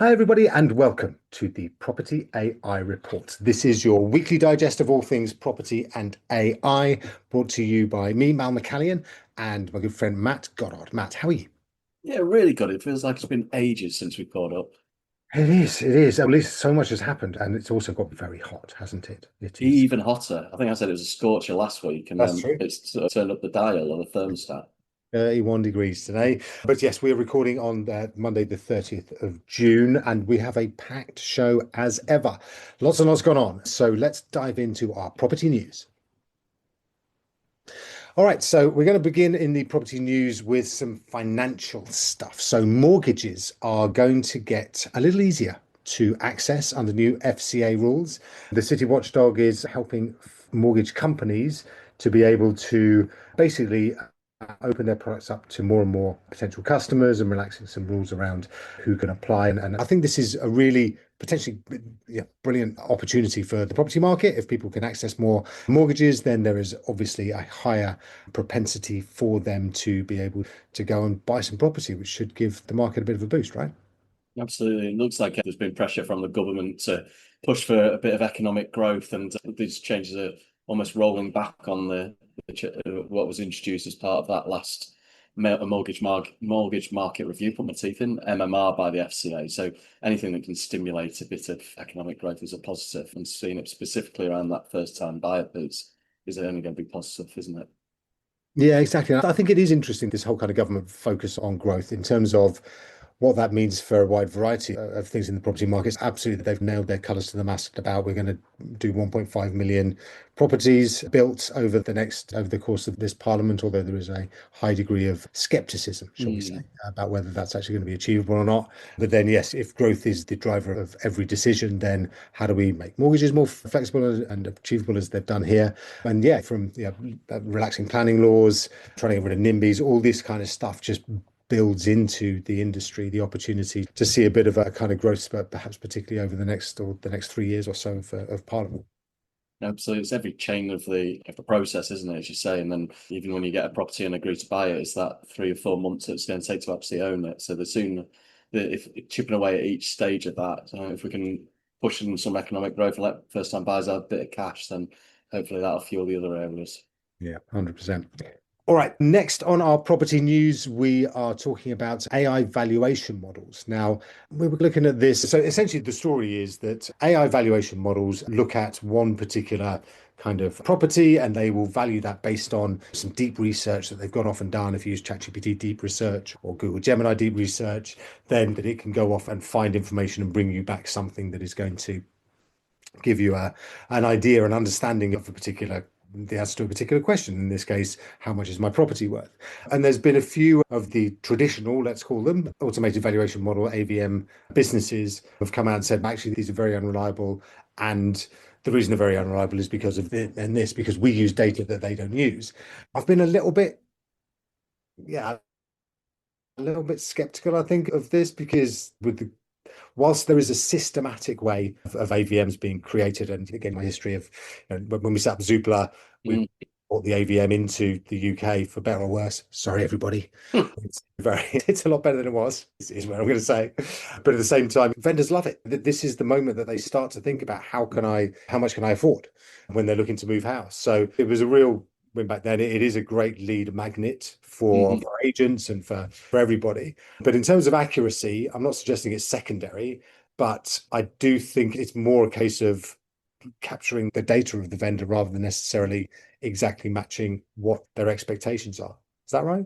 Hi, everybody, and welcome to the Property AI Report. This is your weekly digest of all things property and AI, brought to you by me, Mal McCallion, and my good friend Matt Goddard. Matt, how are you? Yeah, really good. It feels like it's been ages since we caught up. It is, it is. At least so much has happened, and it's also got very hot, hasn't it? It is. Even hotter. I think I said it was a scorcher last week, and That's then true. it's sort of turned up the dial on the thermostat. 31 degrees today. But yes, we are recording on Monday, the 30th of June, and we have a packed show as ever. Lots and lots gone on. So let's dive into our property news. All right, so we're going to begin in the property news with some financial stuff. So mortgages are going to get a little easier to access under new FCA rules. The City Watchdog is helping mortgage companies to be able to basically open their products up to more and more potential customers and relaxing some rules around who can apply. And I think this is a really potentially brilliant opportunity for the property market. If people can access more mortgages, then there is obviously a higher propensity for them to be able to go and buy some property, which should give the market a bit of a boost, right? Absolutely. It looks like there's been pressure from the government to push for a bit of economic growth, and these changes are almost rolling back on what was introduced as part of that last mortgage market review. Put my teeth in MMR by the FCA. So anything that can stimulate a bit of economic growth is a positive, and seeing it specifically around that first-time buyer piece is only going to be positive, isn't it? Yeah, exactly. I think it is interesting, this whole kind of government focus on growth in terms of what that means for a wide variety of things in the property markets. Absolutely, they've nailed their colours to the mast about we're going to do 1.5 million properties built over the course of this parliament, although there is a high degree of skepticism, shall we say, Mm. about whether that's actually going to be achievable or not. But then, yes, if growth is the driver of every decision, then how do we make mortgages more flexible and achievable as they've done here? And yeah, from relaxing planning laws, trying to get rid of NIMBYs, all this kind of stuff just builds into the industry the opportunity to see a bit of a kind of growth spurt, perhaps particularly over the next 3 years or so of Parliament. Absolutely, it's every chain of the process, isn't it? As you say, and then even when you get a property and agree to buy it, it's that 3 or 4 months it's going to take to actually own it. So the sooner, if chipping away at each stage of that, if we can push in some economic growth and let first-time buyers have a bit of cash, then hopefully that'll fuel the other areas. Yeah, 100%. All right, next on our property news, we are talking about AI valuation models. Now, we were looking at this. So essentially, the story is that AI valuation models look at one particular kind of property and they will value that based on some deep research that they've gone off and done. If you use ChatGPT deep research or Google Gemini deep research, then that it can go off and find information and bring you back something that is going to give you an idea, an understanding of a particular the answer to a particular question. In this case, how much is my property worth? And there's been a few of the traditional, let's call them, automated valuation model, AVM businesses have come out and said, actually, these are very unreliable. And the reason they're very unreliable is because of because we use data that they don't use. I've been a little bit, yeah, a little bit skeptical, I think, of this because whilst there is a systematic way of AVMs being created, and again, my history of when we set up Zoopla, we Mm. brought the AVM into the UK for better or worse. Sorry, everybody. It's a lot better than it was, is what I'm going to say. But at the same time, vendors love it. This is the moment that they start to think about how much can I afford when they're looking to move house. So it was a real win back then. It is a great lead magnet Mhm. for agents and for everybody. But in terms of accuracy, I'm not suggesting it's secondary, but I do think it's more a case of capturing the data of the vendor rather than necessarily exactly matching what their expectations are. Is that right?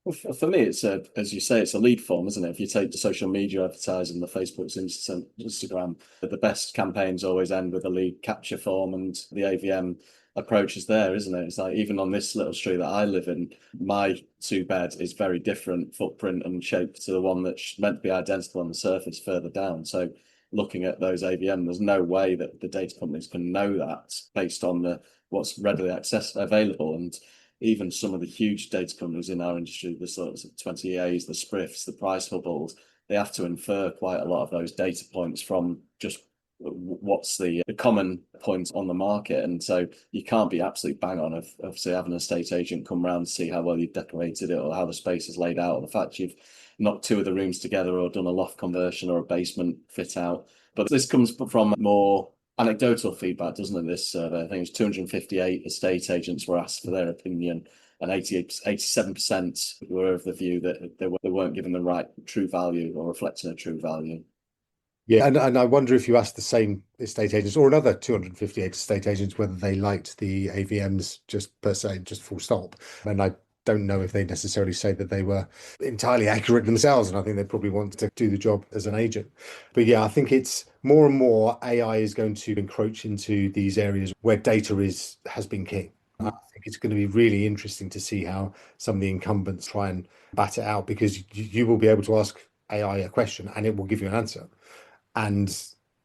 Well, for me, as you say, it's a lead form, isn't it? If you take the social media advertising, the Facebook's, Instagram, the best campaigns always end with a lead capture form, and the AVM approach is there, isn't it? It's like even on this little street that I live in, my two-bed is very different footprint and shape to the one that's meant to be identical on the surface further down. So looking at those AVM, there's no way that the data companies can know that based on what's readily available. And even some of the huge data companies in our industry, the sort of 20As, the Spriffs, the price bubbles, they have to infer quite a lot of those data points from just what's the common point on the market. And so you can't be absolutely bang on of say having an estate agent come around to see how well you've decorated it or how the space is laid out or the fact you've knocked two of the rooms together or done a loft conversion or a basement fit out. But this comes from more anecdotal feedback, doesn't it, this survey? I think it was 258 estate agents were asked for their opinion, and 87% were of the view that they weren't given the right true value or reflecting a true value. Yeah, and I wonder if you asked the same estate agents or another 258 estate agents whether they liked the AVMs just per se, just full stop. And I don't know if they necessarily say that they were entirely accurate themselves. And I think they probably want to do the job as an agent. But yeah, I think it's more and more AI is going to encroach into these areas where data has been king. I think it's going to be really interesting to see how some of the incumbents try and bat it out, because you will be able to ask AI a question and it will give you an answer. And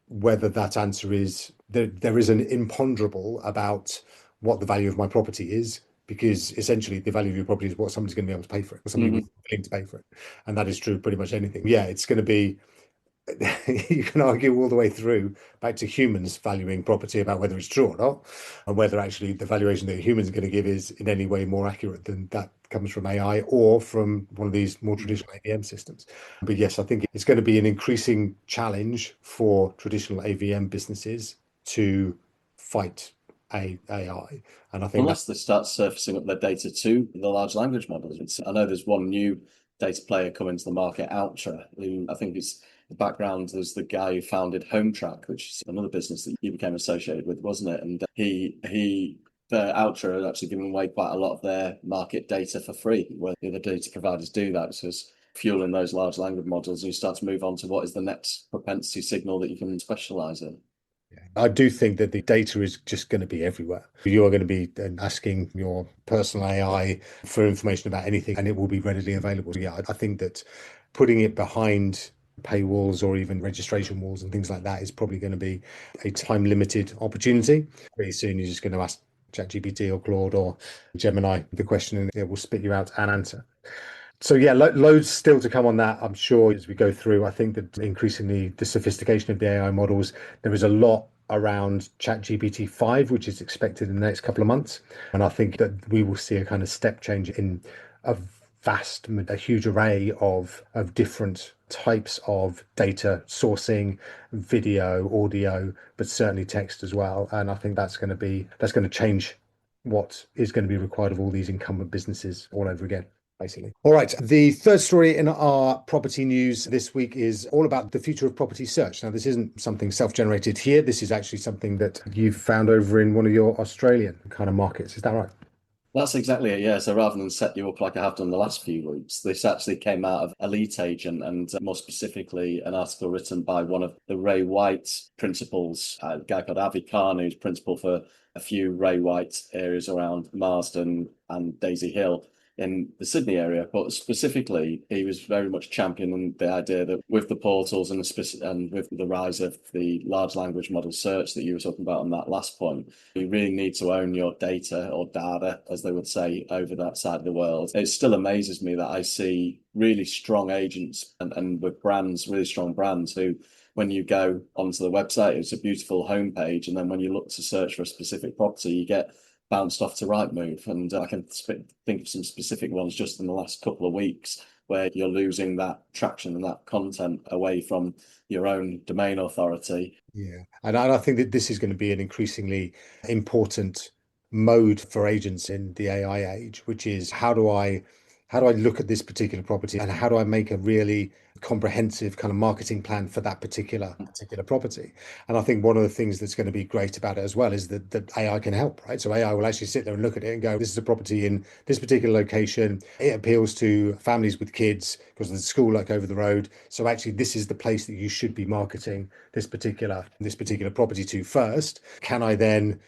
whether that answer is there is an imponderable about what the value of my property is, because essentially the value of your property is what somebody's going to be able to pay for it, or somebody willing to pay for it. And that is true of pretty much anything. Yeah, it's going to be you can argue all the way through back to humans valuing property about whether it's true or not, and whether actually the valuation that humans are going to give is in any way more accurate than that comes from AI or from one of these more traditional AVM systems. But yes, I think it's going to be an increasing challenge for traditional AVM businesses to fight AI. And I think Unless they start surfacing up their data to the large language models. I know there's one new data player coming to the market, Ultra, who I think is the background. There's the guy who founded HomeTrack, which is another business that you became associated with, wasn't it? And the Ultra had actually given away quite a lot of their market data for free, where the other data providers do that. So it's fueling those large language models, and you start to move on to what is the next propensity signal that you can specialize in. I do think that the data is just going to be everywhere. You are going to be asking your personal AI for information about anything, and it will be readily available. So yeah, I think that putting it behind paywalls or even registration walls and things like that is probably going to be a time-limited opportunity. Pretty soon, you're just going to ask ChatGPT or Claude or Gemini the question, and it will spit you out an answer. So yeah, loads still to come on that, I'm sure, as we go through. I think that increasingly the sophistication of the AI models, there is a lot around ChatGPT 5, which is expected in the next couple of months. And I think that we will see a kind of step change in a huge array of different types of data sourcing, video, audio, but certainly text as well. And I think that's going to change what is going to be required of all these incumbent businesses all over again, basically. All right. The third story in our property news this week is all about the future of property search. Now, this isn't something self-generated here. This is actually something that you've found over in one of your Australian kind of markets. Is that right? That's exactly it, yeah. So rather than set you up like I have done the last few weeks, this actually came out of Elite Agent, and more specifically an article written by one of the Ray White principals, a guy called Avi Khan, who's principal for a few Ray White areas around Marsden and Daisy Hill in the Sydney area. But specifically, he was very much championing the idea that with the portals and with the rise of the large language model search that you were talking about on that last point, you really need to own your data, or data, as they would say, over that side of the world. It still amazes me that I see really strong agents and with brands, really strong brands who, when you go onto the website, it's a beautiful homepage, and then when you look to search for a specific property, you get bounced off to Rightmove. And I can think of some specific ones just in the last couple of weeks where you're losing that traction and that content away from your own domain authority. Yeah. And I think that this is going to be an increasingly important mode for agents in the AI age, which is how do I look at this particular property and how do I make a really comprehensive kind of marketing plan for that particular property? And I think one of the things that's going to be great about it as well is that AI can help, right? So AI will actually sit there and look at it and go, this is a property in this particular location. It appeals to families with kids because there's a school like over the road. So actually, this is the place that you should be marketing this particular property to first. Can I then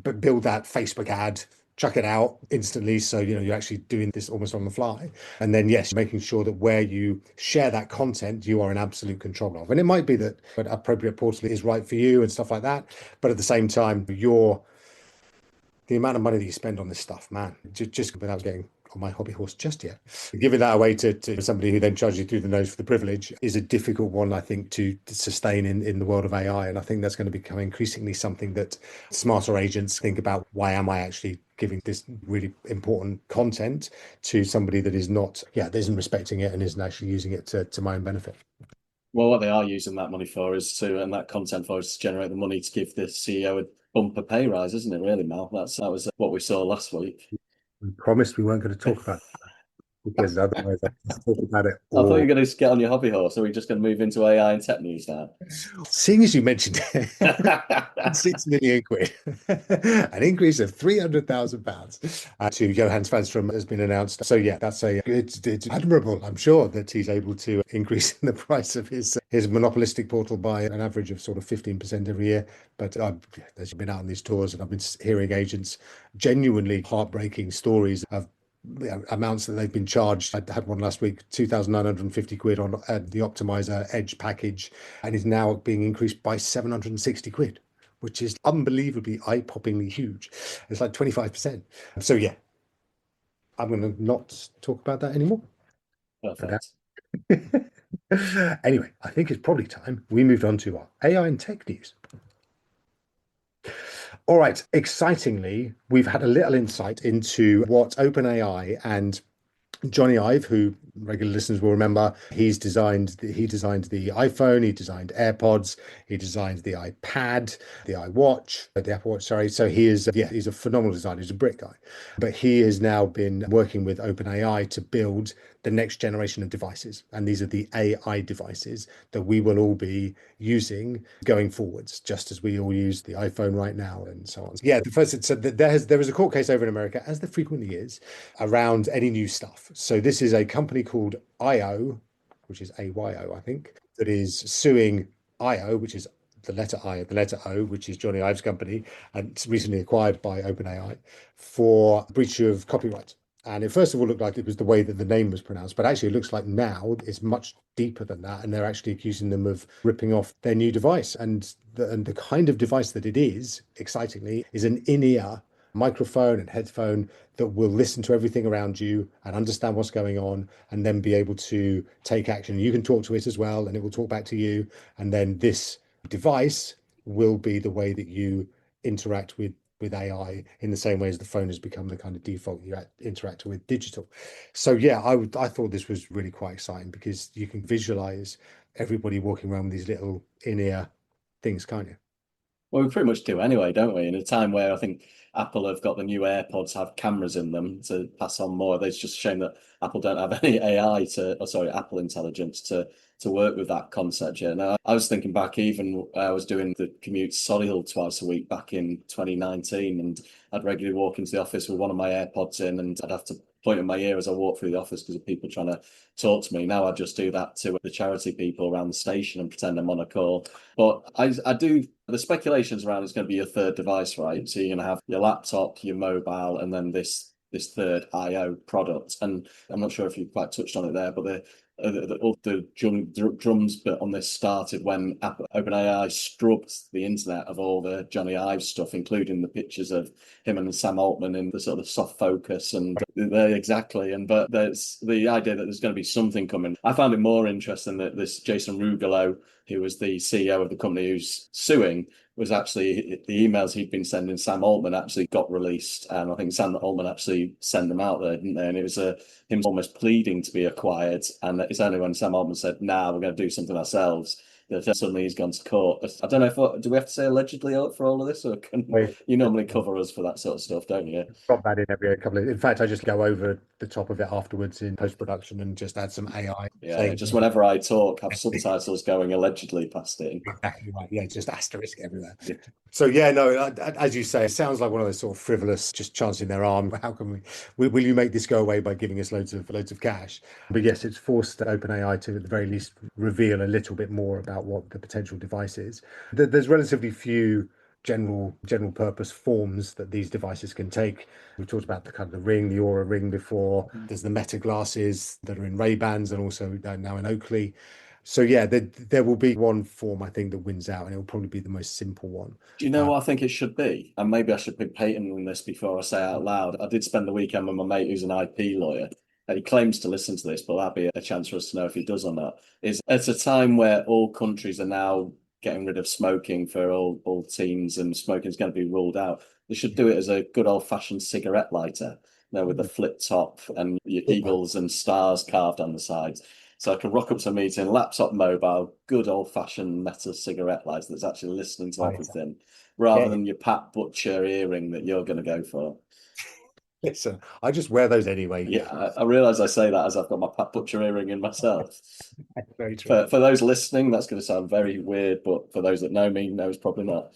build that Facebook ad, chuck it out instantly, so you're actually doing this almost on the fly, and then yes, making sure that where you share that content you are in absolute control of. And it might be that an appropriate portal is right for you and stuff like that, but at the same time, the amount of money that you spend on this stuff, man, just without getting on my hobby horse just yet, giving that away to somebody who then charges you through the nose for the privilege is a difficult one, I think, to sustain in the world of AI. And I think that's going to become increasingly something that smarter agents think about. Why am I actually giving this really important content to somebody that is not, that isn't respecting it and isn't actually using it to my own benefit. Well, what they are using that money for and that content for is to generate the money to give the CEO a bumper pay rise, isn't it, really, Mal? That was what we saw last week. We promised we weren't going to talk about it because otherwise I can talk about it I thought you all. were going to get on your hobby horse. Are we just going to move into AI and tech news now? Seeing as you mentioned it, 6 million quid, an increase of £300,000 to Johan Svanstrom has been announced. So yeah, it's admirable. I'm sure that he's able to increase the price of his monopolistic portal by an average of sort of 15% every year. But as you've been out on these tours, and I've been hearing agents genuinely heartbreaking stories of amounts that they've been charged. I had one last week, 2,950 quid on the Optimizer Edge package, and is now being increased by 760 quid, which is unbelievably eye-poppingly huge. It's like 25%. So yeah, I'm going to not talk about that anymore. Perfect. Anyway, I think it's probably time we moved on to our AI and tech news. All right, excitingly, we've had a little insight into what OpenAI and Johnny Ive, who regular listeners will remember, he designed the iPhone, he designed AirPods, he designed the iPad, the Apple Watch, sorry. So he's a phenomenal designer, he's a Brit guy. But he has now been working with OpenAI to build the next generation of devices. And these are the AI devices that we will all be using going forwards, just as we all use the iPhone right now and so on. Yeah, the first, so there was a court case over in America, as there frequently is, around any new stuff. So this is a company called IO, which is AYO, I think, that is suing IO, which is the letter I, the letter O, which is Johnny Ive's company, and it's recently acquired by OpenAI, for breach of copyright. And it first of all looked like it was the way that the name was pronounced, but actually it looks like now it's much deeper than that, and they're actually accusing them of ripping off their new device. And the kind of device that it is, excitingly, is an in-ear microphone and headphone that will listen to everything around you and understand what's going on, and then be able to take action. You can talk to it as well, and it will talk back to you. And then this device will be the way that you interact with AI, in the same way as the phone has become the kind of default you interact with digital. So yeah, I thought this was really quite exciting, because you can visualize everybody walking around with these little in-ear things, can't you? Well, we pretty much do anyway, don't we? In a time where I think Apple have got the new AirPods have cameras in them to pass on more. It's just a shame that Apple don't have any Apple Intelligence to work with that concept yet. Now, I was thinking back, even I was doing the commute to Solihull twice a week back in 2019, and I'd regularly walk into the office with one of my AirPods in, and I'd have to point in my ear as I walk through the office because of people trying to talk to me. Now I just do that to the charity people around the station and pretend I'm on a call. But I do, the speculations around it's going to be your third device, right? So you're going to have your laptop, your mobile, and then this third IO product. And I'm not sure if you quite touched on it there, but the drums bit on this started when OpenAI scrubbed the internet of all the Johnny Ive stuff, including the pictures of him and Sam Altman in the sort of soft focus, and exactly. But there's the idea that there's going to be something coming. I found it more interesting that this Jason Rugolo, who was the CEO of the company who's suing, was actually the emails he'd been sending Sam Altman actually got released, and I think Sam Altman actually sent them out there, didn't they? And it was him almost pleading to be acquired, and it's only when Sam Altman said, "Nah, we're going to do something ourselves," that suddenly he's gone to court. I don't know if do we have to say allegedly for all of this, or can you normally cover us for that sort of stuff, don't you? Drop that in every couple of. In fact, I just go over the top of it afterwards in post production and just add some AI. Yeah, just whenever I talk, have subtitles going allegedly past it. Exactly right. Yeah, just asterisk everywhere. Yeah. So yeah, no, as you say, it sounds like one of those sort of frivolous, just chancing their arm. How can will you make this go away by giving us loads of cash? But yes, it's forced OpenAI to at the very least reveal a little bit more about what the potential device is. There's relatively few general purpose forms that these devices can take. We talked about the kind of the ring, the Aura ring before. There's the Meta glasses that are in Ray-Bans and also now in Oakley. So yeah, there will be one form, I think, that wins out, and it will probably be the most simple one. Do you know what I think it should be? And maybe I should be patenting this before I say it out loud. I did spend the weekend with my mate who's an IP lawyer, and he claims to listen to this, but that'd be a chance for us to know if he does or not. Is it's a time where all countries are now getting rid of smoking for all teens, and smoking is going to be ruled out. They should do it as a good old-fashioned cigarette lighter, with the flip top and your eagles and stars carved on the sides. So I can rock up to a meeting, laptop, mobile, good old-fashioned metal cigarette lighter that's actually listening to everything, rather than your Pat Butcher earring that you're going to go for. Listen, I just wear those anyway. Yeah, I realise I say that as I've got my Pat Butcher earring in myself. Very true. For those listening, that's going to sound very weird, but for those that know me, no, it's probably not.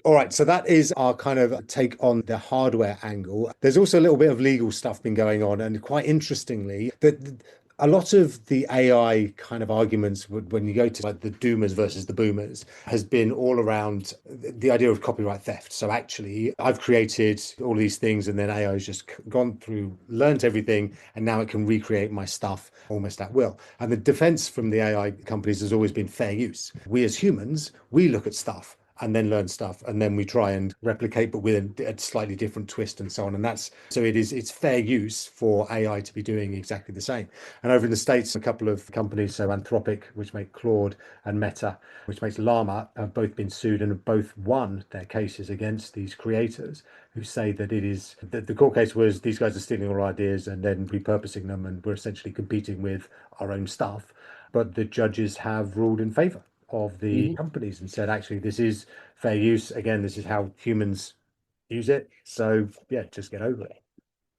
All right, so that is our kind of take on the hardware angle. There's also a little bit of legal stuff been going on, and quite interestingly, that a lot of the AI kind of arguments when you go to like the doomers versus the boomers has been all around the idea of copyright theft. So actually, I've created all these things, and then AI has just gone through, learned everything, and now it can recreate my stuff almost at will. And the defense from the AI companies has always been fair use. We as humans, we look at stuff and then learn stuff, and then we try and replicate, but with a slightly different twist and so on. And that's so it's fair use for AI to be doing exactly the same. And over in the States, a couple of companies, so Anthropic, which make Claude, and Meta, which makes Llama, have both been sued and have both won their cases against these creators, who say that it is that the court case was these guys are stealing our ideas and then repurposing them, and we're essentially competing with our own stuff. But the judges have ruled in favor of the companies and said, actually, this is fair use. Again, this is how humans use it. So yeah, just get over it.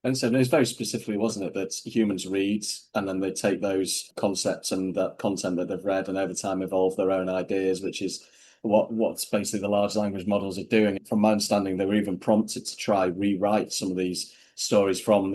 And so it's very specifically, wasn't it, that humans read and then they take those concepts and that content that they've read and over time evolve their own ideas, which is what's basically the large language models are doing. From my understanding, they were even prompted to try rewrite some of these stories from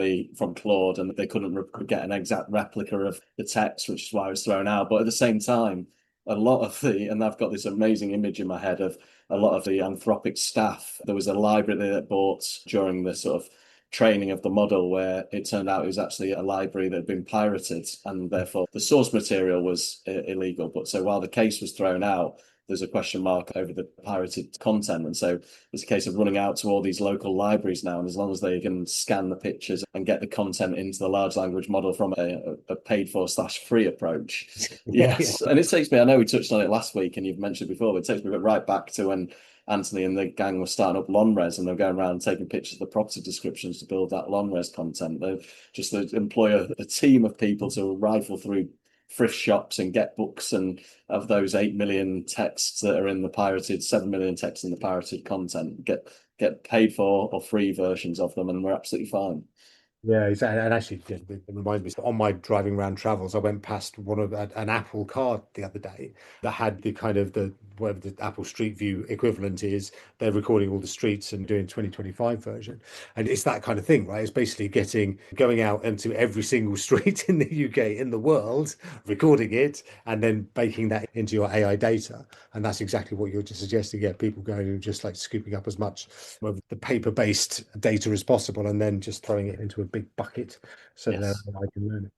Claude, and they couldn't get an exact replica of the text, which is why it was thrown out. But at the same time, a lot of and I've got this amazing image in my head of a lot of the Anthropic staff. There was a library that bought during the sort of training of the model where it turned out it was actually a library that had been pirated, and therefore the source material was illegal. But so while the case was thrown out, there's a question mark over the pirated content. And so it's a case of running out to all these local libraries now. And as long as they can scan the pictures and get the content into the large language model from a paid for / free approach. Yes. And it takes me, I know we touched on it last week and you've mentioned it before, but it takes me right back to when Anthony and the gang were starting up LonRes, and they're going around taking pictures of the property descriptions to build that LonRes content. They just employ a team of people to rifle through thrift shops and get books, and of those 8 million texts that are in the pirated, 7 million texts in the pirated content, get paid for or free versions of them, and we're absolutely fine. Yeah, exactly. And actually, it reminds me, on my driving around travels, I went past an Apple car the other day that had the kind of the whatever the Apple Street View equivalent is. They're recording all the streets and doing 2025 version. And it's that kind of thing, right? It's basically going out into every single street in the UK, in the world, recording it, and then baking that into your AI data. And that's exactly what you're just suggesting. Yeah, people going and just like scooping up as much of the paper-based data as possible, and then just throwing it into a big bucket so that I can learn it.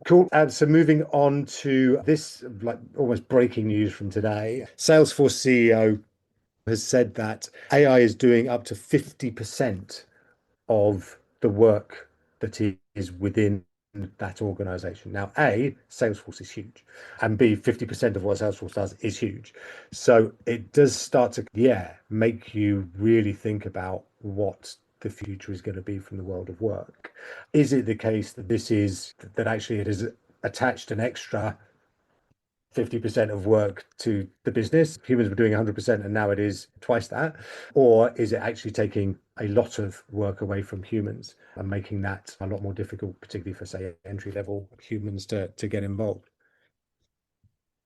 Cool. So moving on to this, like almost breaking news from today, Salesforce CEO has said that AI is doing up to 50% of the work that is within that organization. Now, A, Salesforce is huge, and B, 50% of what Salesforce does is huge. So it does start to, make you really think about what the future is going to be from the world of work. Is it the case that actually it is attached an extra 50% of work to the business? Humans were doing 100% and now it is twice that. Or is it actually taking a lot of work away from humans and making that a lot more difficult, particularly for, say, entry level humans to get involved?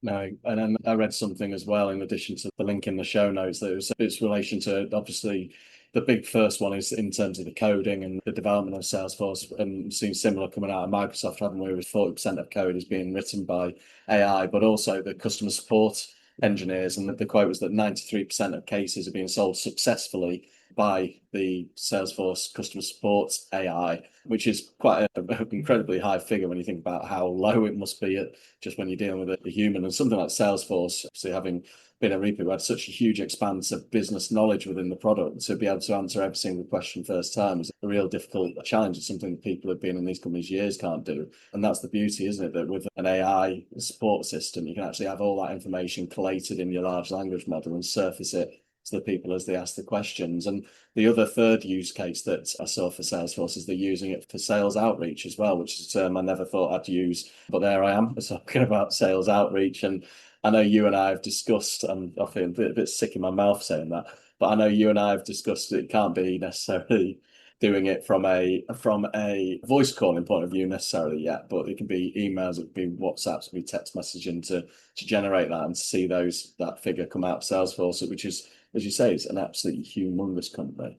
No, and then I read something as well, in addition to the link in the show notes, that it's relation to, obviously, the big first one is in terms of the coding and the development of Salesforce, and seeing similar coming out of Microsoft, haven't we, with 40% of code is being written by AI, but also the customer support engineers. And the quote was that 93% of cases are being solved successfully by the Salesforce customer support AI, which is quite an incredibly high figure when you think about how low it must be at just when you're dealing with a human. And something like Salesforce, obviously having been a repeat, we had such a huge expanse of business knowledge within the product to be able to answer every single question first time is a real difficult challenge. It's something that people who have been in these companies years can't do. And that's the beauty, isn't it? That with an AI support system, you can actually have all that information collated in your large language model and surface it to the people as they ask the questions. And the other third use case that I saw for Salesforce is they're using it for sales outreach as well, which is a term I never thought I'd use, but there I am talking about sales outreach. And I know you and I have discussed, and I feel a bit sick in my mouth saying that, but I know you and I have discussed it can't be necessarily doing it from a voice calling point of view necessarily yet, but it can be emails, it can be WhatsApps, it can be text messaging to generate that and to see that figure come out of Salesforce, which is, as you say, it's an absolutely humongous company.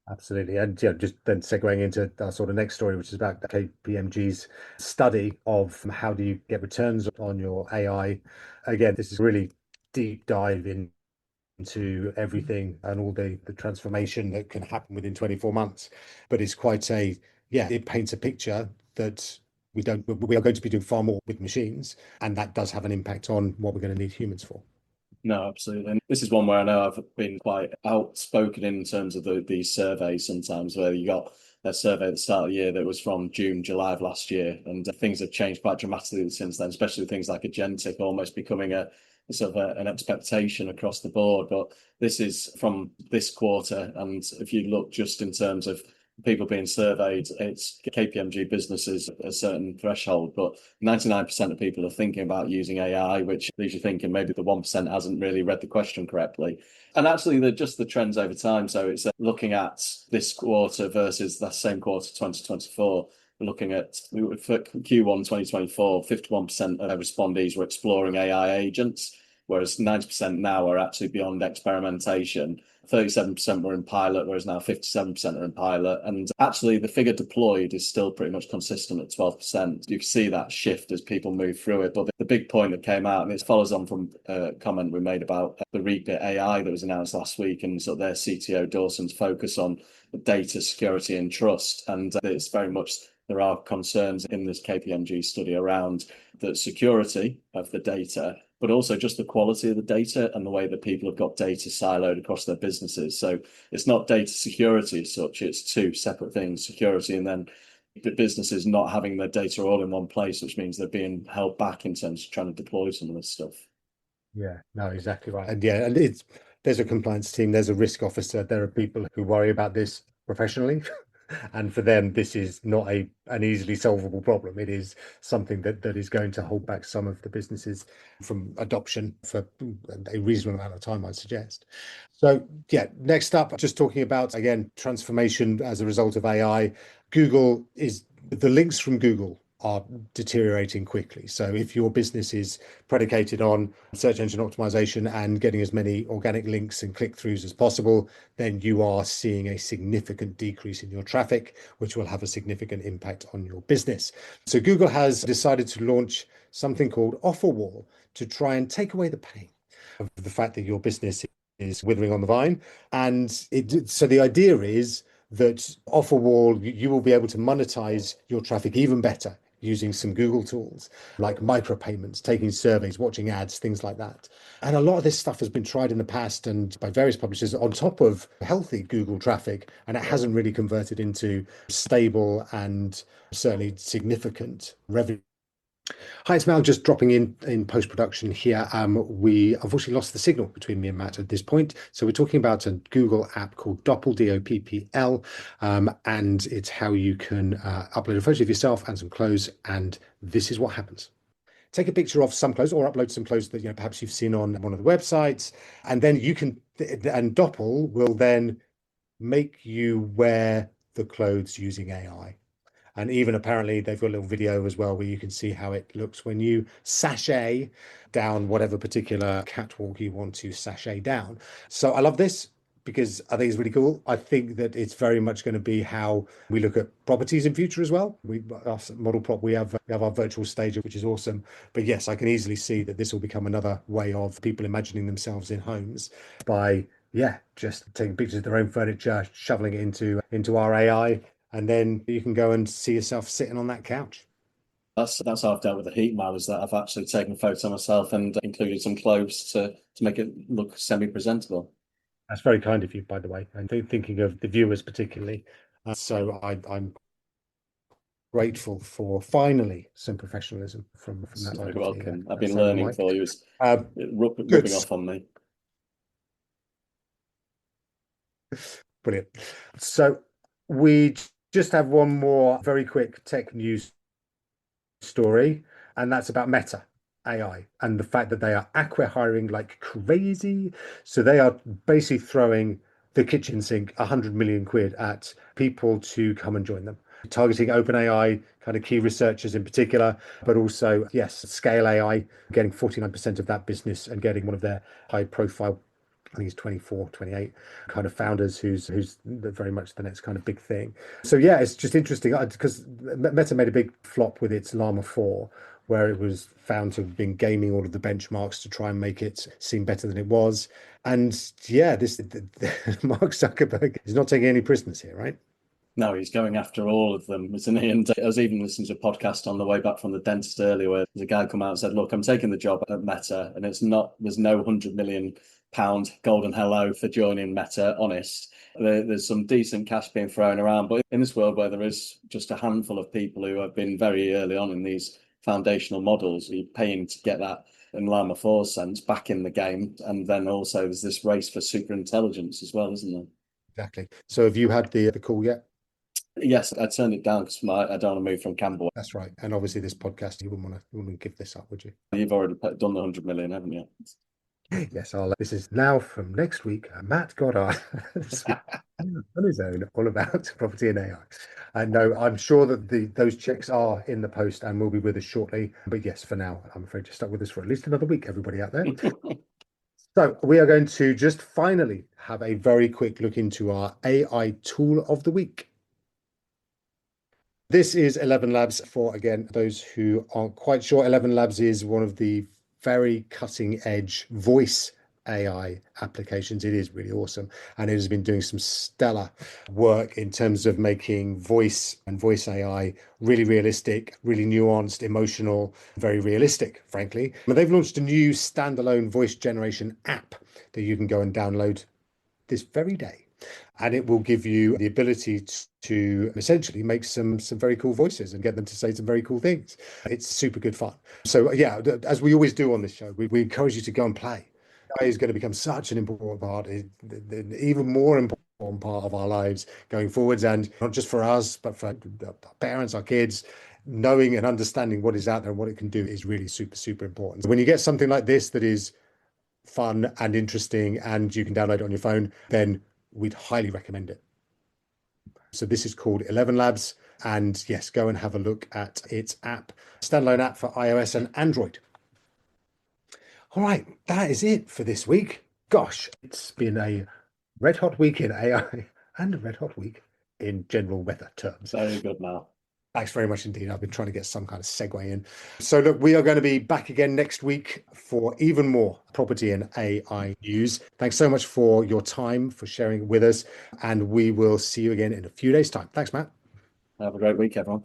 Absolutely. And yeah, just then segueing into our sort of next story, which is about KPMG's study of how do you get returns on your AI. Again, this is really deep dive into everything and all the transformation that can happen within 24 months. But it's quite it paints a picture that we are going to be doing far more with machines, and that does have an impact on what we're going to need humans for. No, absolutely. And this is one where I know I've been quite outspoken in terms of these surveys sometimes, where you got a survey at the start of the year that was from June, July of last year, and things have changed quite dramatically since then, especially with things like agentic almost becoming a sort of an expectation across the board. But this is from this quarter, and if you look just in terms of people being surveyed, it's KPMG businesses a certain threshold, but 99% of people are thinking about using AI, which leaves you thinking maybe the 1% hasn't really read the question correctly. And actually, they're just the trends over time. So it's looking at this quarter versus the same quarter 2024. We're looking at for Q1 2024, 51% of respondees were exploring AI agents, whereas 90% now are actually beyond experimentation. 37% were in pilot, whereas now 57% are in pilot. And actually, the figure deployed is still pretty much consistent at 12%. You can see that shift as people move through it. But the big point that came out, and it follows on from a comment we made about the Rebit AI that was announced last week, and so their CTO Dawson's focus on data security and trust. And it's very much there are concerns in this KPMG study around the security of the data, but also just the quality of the data and the way that people have got data siloed across their businesses. So it's not data security as such, it's two separate things, security and then the businesses not having their data all in one place, which means they're being held back in terms of trying to deploy some of this stuff. Yeah, no, exactly right. And yeah, and there's a compliance team, there's a risk officer, there are people who worry about this professionally. And for them, this is not an easily solvable problem. It is something that is going to hold back some of the businesses from adoption for a reasonable amount of time, I'd suggest. So yeah, next up, just talking about, again, transformation as a result of AI. The links from Google are deteriorating quickly. So if your business is predicated on search engine optimization and getting as many organic links and click-throughs as possible, then you are seeing a significant decrease in your traffic, which will have a significant impact on your business. So Google has decided to launch something called OfferWall to try and take away the pain of the fact that your business is withering on the vine. And so the idea is that OfferWall, you will be able to monetize your traffic even better using some Google tools like micropayments, taking surveys, watching ads, things like that. And a lot of this stuff has been tried in the past and by various publishers on top of healthy Google traffic, and it hasn't really converted into stable and certainly significant revenue. Hi, it's Mal, just dropping in post-production here. We unfortunately lost the signal between me and Matt at this point. So we're talking about a Google app called Doppl, Doppl, and it's how you can upload a photo of yourself and some clothes, and this is what happens. Take a picture of some clothes or upload some clothes that perhaps you've seen on one of the websites, and then and Doppl will then make you wear the clothes using AI. And even apparently they've got a little video as well where you can see how it looks when you sashay down whatever particular catwalk you want to sashay down. So I love this because I think it's really cool. I think that it's very much going to be how we look at properties in future as well. Our model prop, we have our virtual stage, which is awesome. But yes, I can easily see that this will become another way of people imagining themselves in homes by yeah, just taking pictures of their own furniture, shoveling it into our AI, and then you can go and see yourself sitting on that couch. That's how I've dealt with the heat now, is that I've actually taken a photo myself and included some clothes to make it look semi-presentable. That's very kind of you, by the way, and thinking of the viewers particularly. I'm grateful for finally some professionalism from that You're side very of welcome. I've the been phone learning mic. for you. It's Um, Good, rubbing off on me. brilliant. So we just have one more very quick tech news story, and that's about Meta AI and the fact that they are acqui-hiring like crazy. So they are basically throwing the kitchen sink 100 million quid at people to come and join them, targeting OpenAI kind of key researchers in particular, but also, yes, Scale AI, getting 49% of that business and getting one of their high profile, I think he's 24, 28 kind of founders who's very much the next kind of big thing. So yeah, it's just interesting because Meta made a big flop with its Llama 4, where it was found to have been gaming all of the benchmarks to try and make it seem better than it was. And yeah, this Mark Zuckerberg is not taking any prisoners here, right? No, he's going after all of them, isn't he? And I was even listening to a podcast on the way back from the dentist earlier where there's a guy come out and said, look, I'm taking the job at Meta, and there's no £100 million golden hello for joining Meta, honest. There's some decent cash being thrown around, but in this world where there is just a handful of people who have been very early on in these foundational models, you're paying to get that in Llama 4 sense back in the game. And then also there's this race for super intelligence as well, isn't there? Exactly. So have you had the call yet? Yes, I turned it down because I don't want to move from Campbell. That's right. And obviously this podcast, you wouldn't give this up, would you? You've already done the 100 million, haven't you? Yes, this is now from next week. Matt Goddard on his own, all about property and AI. And no, I'm sure that those checks are in the post and will be with us shortly. But yes, for now, I'm afraid you're stuck with us for at least another week, everybody out there. So we are going to just finally have a very quick look into our AI tool of the week. This is ElevenLabs for, again, those who aren't quite sure. ElevenLabs is one of the very cutting edge voice AI applications. It is really awesome. And it has been doing some stellar work in terms of making voice and voice AI really realistic, really nuanced, emotional, very realistic, frankly. And they've launched a new standalone voice generation app that you can go and download this very day. And it will give you the ability to essentially make some very cool voices and get them to say some very cool things. It's super good fun. So yeah, as we always do on this show, we encourage you to go and play. AI is going to become such an important part, even more important part of our lives going forwards, and not just for us, but for our parents, our kids. Knowing and understanding what is out there and what it can do is really super important. So when you get something like this that is fun and interesting and you can download it on your phone, then we'd highly recommend it. So this is called ElevenLabs, and yes, go and have a look at its app, standalone app for iOS and Android. All right, that is it for this week. Gosh, it's been a red hot week in AI and a red hot week in general weather terms. Very good, Mal. Thanks very much indeed. I've been trying to get some kind of segue in. So look, we are going to be back again next week for even more property and AI news. Thanks so much for your time, for sharing it with us, and we will see you again in a few days' time. Thanks, Matt. Have a great week, everyone.